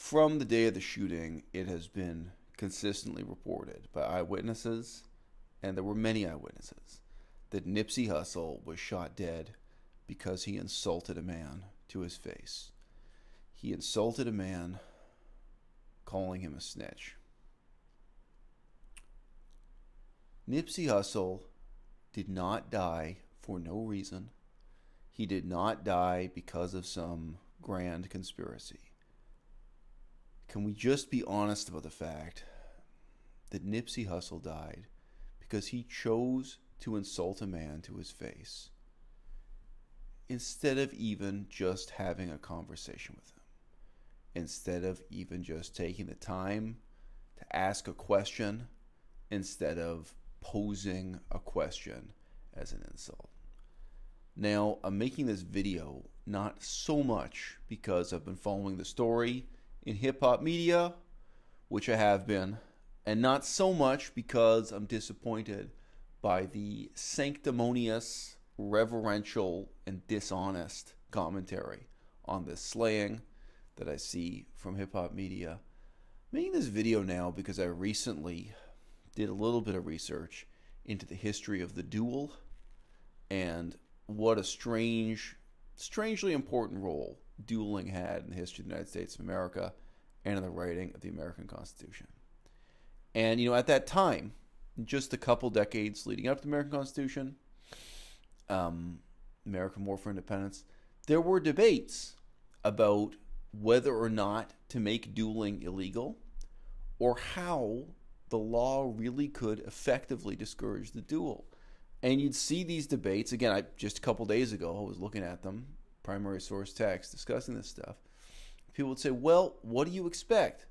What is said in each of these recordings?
From the day of the shooting, it has been consistently reported by eyewitnesses, and there were many eyewitnesses, that Nipsey Hussle was shot dead because he insulted a man to his face. He insulted a man, calling him a snitch. Nipsey Hussle did not die for no reason. He did not die because of some grand conspiracy. Can we just be honest about the fact that Nipsey Hussle died because he chose to insult a man to his face instead of even just having a conversation with him, instead of even just taking the time to ask a question, instead of posing a question as an insult? Now, I'm making this video not so much because I've been following the story in hip-hop media, which I have been, and not so much because I'm disappointed by the sanctimonious, reverential, and dishonest commentary on this slaying that I see from hip-hop media. I'm making this video now because I recently did a little bit of research into the history of the duel and what a strangely important role dueling had in the history of the United States of America and in the writing of the American Constitution. And, at that time, just a couple decades leading up to the American Constitution, American War for Independence, there were debates about whether or not to make dueling illegal or how the law really could effectively discourage the duel. And you'd see these debates, again, just a couple days ago, I was looking at them, primary source text, discussing this stuff. People would say, well, what do you expect?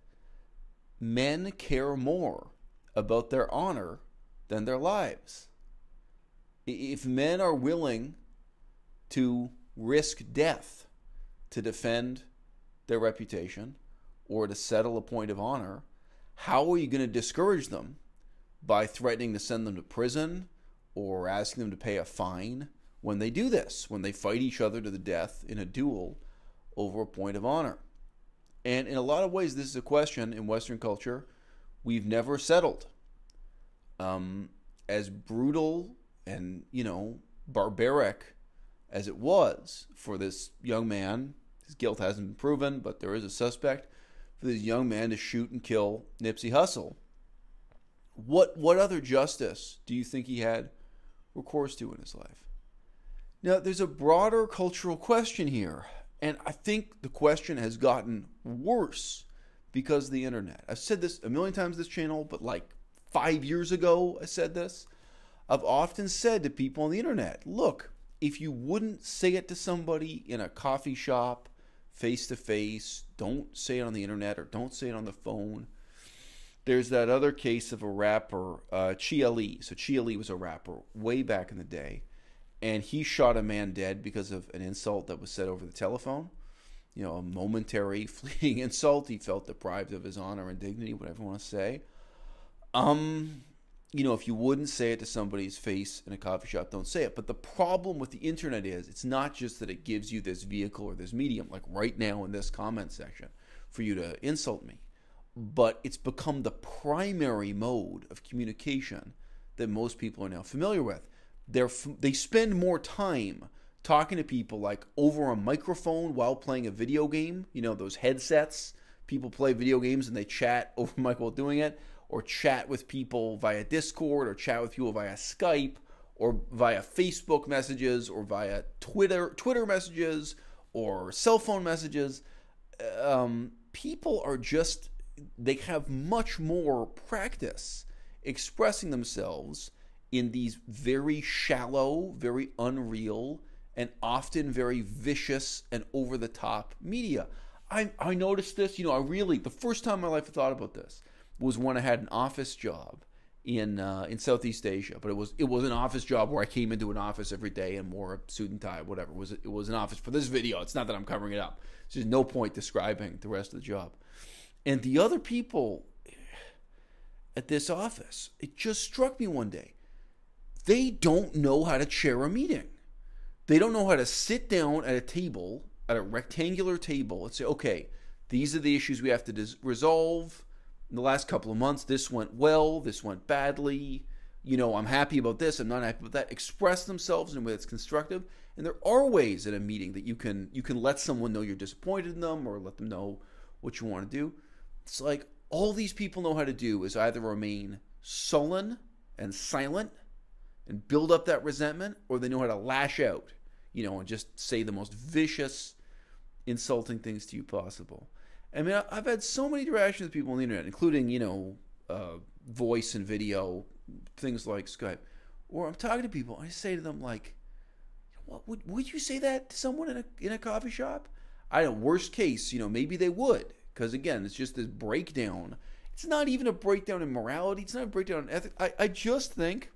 Men care more about their honor than their lives. If men are willing to risk death to defend their reputation or to settle a point of honor, how are you going to discourage them by threatening to send them to prison or asking them to pay a fine when they do this, when they fight each other to the death in a duel over a point of honor? And in a lot of ways, this is a question in Western culture we've never settled. As brutal and, barbaric as it was for this young man, his guilt hasn't been proven, but there is a suspect, for this young man to shoot and kill Nipsey Hussle. What other justice do you think he had recourse to in his life? Now, there's a broader cultural question here, and I think the question has gotten worse because of the internet. I've said this a million times on this channel, but like 5 years ago I said this. I've often said to people on the internet, look, if you wouldn't say it to somebody in a coffee shop, face to face, don't say it on the internet or don't say it on the phone. There's that other case of a rapper, Chia Lee. So Chia Lee was a rapper way back in the day, and he shot a man dead because of an insult that was said over the telephone. A momentary, fleeting insult. He felt deprived of his honor and dignity, whatever you want to say. If you wouldn't say it to somebody's face in a coffee shop, don't say it. But the problem with the internet is it's not just that it gives you this vehicle or this medium, like right now in this comment section, for you to insult me. But it's become the primary mode of communication that most people are now familiar with. They spend more time talking to people like over a microphone while playing a video game. Those headsets. People play video games and they chat over mic while doing it, or chat with people via Discord, or chat with people via Skype, or via Facebook messages, or via Twitter messages, or cell phone messages. People are they have much more practice expressing themselves in these very shallow, very unreal, and often very vicious and over-the-top media. I noticed this, the first time in my life I thought about this was when I had an office job in Southeast Asia. But it was an office job where I came into an office every day and wore a suit and tie, whatever. It was an office for this video. It's not that I'm covering it up. There's no point describing the rest of the job. And the other people at this office, it just struck me one day. They don't know how to chair a meeting. They don't know how to sit down at a table, at a rectangular table, and say, okay, These are the issues we have to resolve. In the last couple of months, this went well, this went badly. I'm happy about this, I'm not happy about that. Express themselves in a way that's constructive. And there are ways at a meeting that you can let someone know you're disappointed in them or let them know what you want to do. It's like all these people know how to do is either remain sullen and silent and build up that resentment, or they know how to lash out, and just say the most vicious, insulting things to you possible. I mean, I've had so many interactions with people on the internet, including, voice and video, things like Skype, where I'm talking to people, and I say to them, like, what, would you say that to someone in a coffee shop? I don't know, worst case, maybe they would. Because, again, it's just this breakdown. It's not even a breakdown in morality. It's not a breakdown in ethics. I just think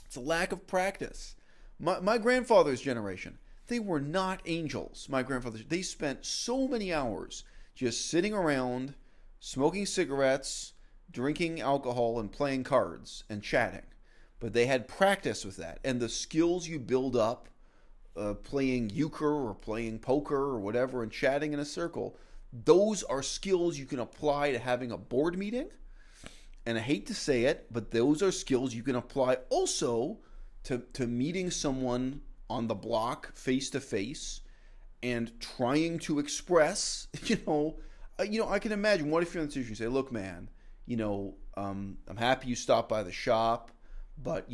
it's a lack of practice. My grandfather's generation, they were not angels. My grandfather's, they spent so many hours just sitting around, smoking cigarettes, drinking alcohol, and playing cards and chatting. But they had practice with that. And the skills you build up playing euchre or playing poker or whatever and chatting in a circle, those are skills you can apply to having a board meeting. And I hate to say it, but those are skills you can apply also to meeting someone on the block face to face and trying to express, I can imagine, what if you're in the situation, you say, look, man, I'm happy you stopped by the shop, but,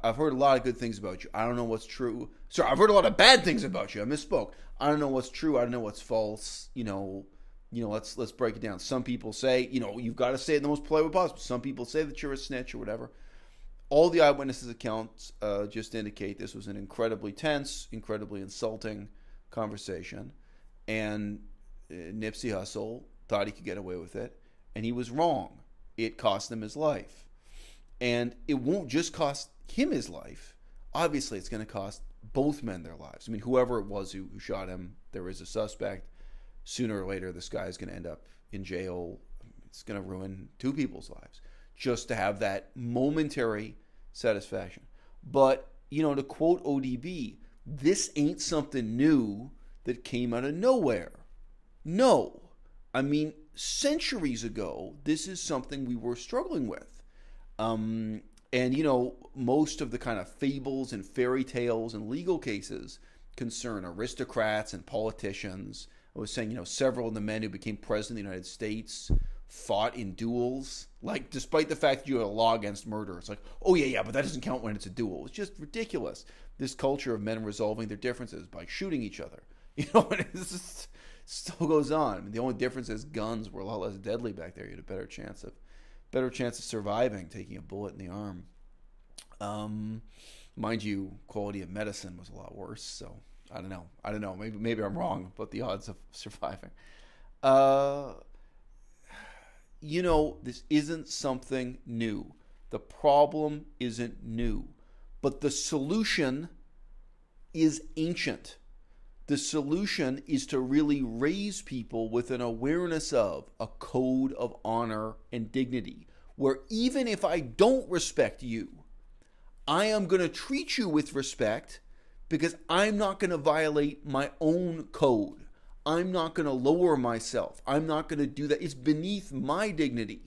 I've heard a lot of good things about you. I don't know what's true. Sorry, I've heard a lot of bad things about you. I misspoke. I don't know what's true. I don't know what's false. Let's break it down. Some people say, you've got to say it in the most polite way possible. Some people say that you're a snitch or whatever. All the eyewitnesses' accounts just indicate this was an incredibly tense, incredibly insulting conversation. And Nipsey Hussle thought he could get away with it. And he was wrong. It cost him his life. And it won't just cost him his life. Obviously, it's going to cost both men their lives. I mean, whoever it was who shot him, there is a suspect. Sooner or later, this guy is going to end up in jail. It's going to ruin two people's lives just to have that momentary satisfaction. But, to quote ODB, this ain't something new that came out of nowhere. No. I mean, centuries ago, this is something we were struggling with. And, most of the kind of fables and fairy tales and legal cases concern aristocrats and politicians. I was saying, several of the men who became president of the United States fought in duels. Like, despite the fact that you had a law against murder, it's like, oh, yeah, but that doesn't count when it's a duel. It's just ridiculous. This culture of men resolving their differences by shooting each other. And it just still goes on. I mean, the only difference is guns were a lot less deadly back there. You had a better chance of surviving taking a bullet in the arm. Mind you, quality of medicine was a lot worse. So I don't know. Maybe I'm wrong about the odds of surviving. This isn't something new. The problem isn't new, but the solution is ancient. The solution is to really raise people with an awareness of a code of honor and dignity, where even if I don't respect you, I am going to treat you with respect because I'm not going to violate my own code. I'm not going to lower myself. I'm not going to do that. It's beneath my dignity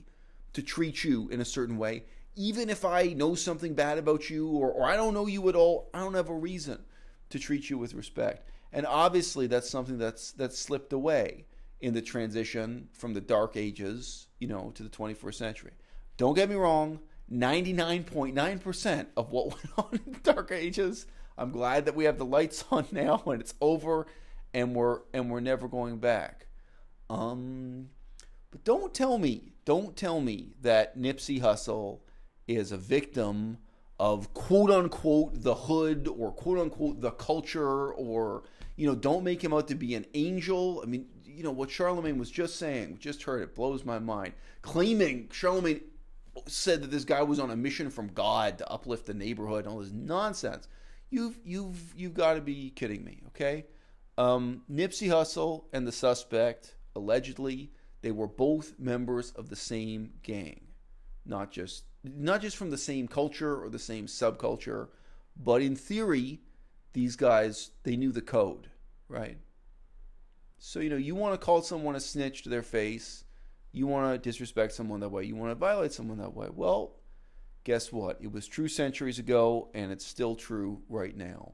to treat you in a certain way. Even if I know something bad about you or I don't know you at all, I don't have a reason to treat you with respect. And obviously that's something that's slipped away in the transition from the dark ages, to the 21st century. Don't get me wrong, 99.9% of what went on in the dark ages, I'm glad that we have the lights on now and it's over and we're never going back. But don't tell me that Nipsey Hussle is a victim of quote unquote the hood or quote unquote the culture, or don't make him out to be an angel. I mean, what Charlemagne was just saying, we just heard it, blows my mind. Claiming Charlemagne said that this guy was on a mission from God to uplift the neighborhood and all this nonsense. You've got to be kidding me, okay? Nipsey Hussle and the suspect, allegedly, they were both members of the same gang. Not just from the same culture or the same subculture, but in theory, these guys, they knew the code, right? So, you want to call someone a snitch to their face. You want to disrespect someone that way. You want to violate someone that way. Well, guess what? It was true centuries ago, and it's still true right now.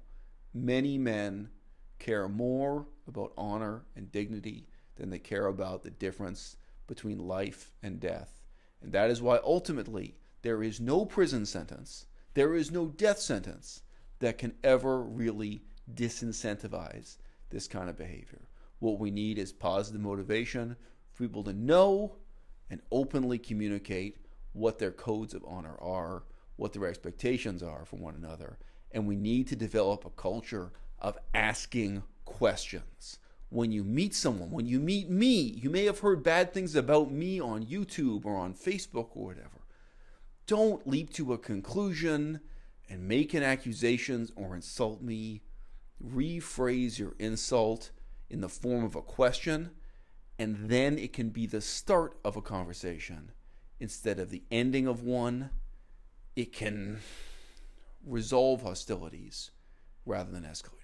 Many men care more about honor and dignity than they care about the difference between life and death. And that is why ultimately there is no prison sentence, there is no death sentence that can ever really disincentivize this kind of behavior. What we need is positive motivation for people to know and openly communicate what their codes of honor are, what their expectations are for one another. And we need to develop a culture of asking questions. When you meet someone, when you meet me, you may have heard bad things about me on YouTube or on Facebook or whatever. Don't leap to a conclusion and make an accusation or insult me. Rephrase your insult in the form of a question, and then it can be the start of a conversation instead of the ending of one. It can resolve hostilities rather than escalate.